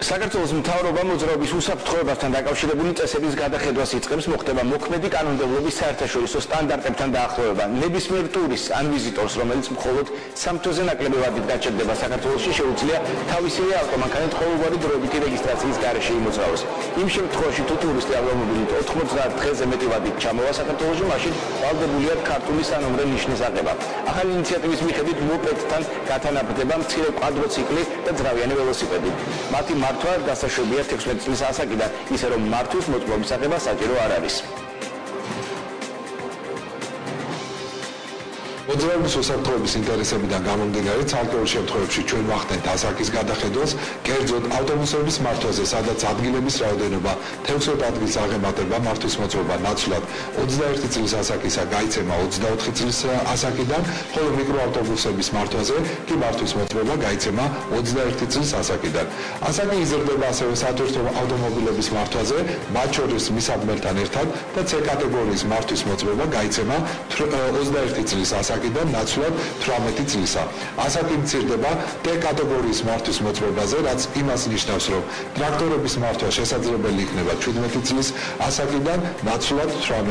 საქართველოს მთავრობა მოძრაობის უსაფრთხოებასთან დაკავშირებული წესების გადახედვას იწყებს, მოხდება მოქმედი კანონმდებლობის საერთაშორისო სტანდარტებთან დაახლოება. ნებისმიერ ტურისტს ან ვიზიტორს, რომელიც მხოლოდ სამთვეზე ნაკლები ვადით გაჩერდება საქართველოში, შეუძლია თავისივე ავტომანქანით ყოველგვარი დროებითი რეგისტრაციის გარეშე იმოძრაოს. იმ შემთხვევაში, თუ ტურისტი ავტომობილით 90 დღეზე მეტი ვადით ჩამოვა საქართველოში, მაშინ ვალდებულია ქართული სანომრე ნიშნის აღება. ახალი ინიციატივის მიხედვით მოპედთან გათანაბრდება მცირე კვადროციკლი და ძრავიანი ველოსიპედი. მათი მართვა დასაშვებია 16 წლის ასაკიდან, ისე რომ მართვის მოწმობის აღება საჭირო არ არის. მოძრაობის უსაფრთხოების ინტერესებიდან გამომდინარე, ცალკეულ შემთხვევებში ჩვენ ვახდენთ ასაკის გადახედვას, კერძოდ ავტობუსების მართვაზე, სადაც ადგილების რაოდენობა 16 ადგილს აღემატება, მართვის მოწმობა ნაცვლად 21 წლის ასაკისა გაიცემა 24 წლის ასაკიდან, ხოლო მიკროავტობუსების მართვაზე კი მართვის მოწმობა გაიცემა 21 წლის ასაკიდან. ასაკი იზრდება ასევე სათვირთო ავტომობილების მართვაზე, მათ შორის მისაბმელთან ერთად და C კატეგორიის მართვის მოწმობა გაიცემა 21 წლის ასაკიდან ნაცვლად 18 წლისა. ასაკი მცირდება D კატეგორიის მართვის მოწმობაზე, რაც იმას ნიშნავს, რომ ტრაქტორების მართვა შესაძლებელი იქნება 17 წლის ასაკიდან ნაცვლად 18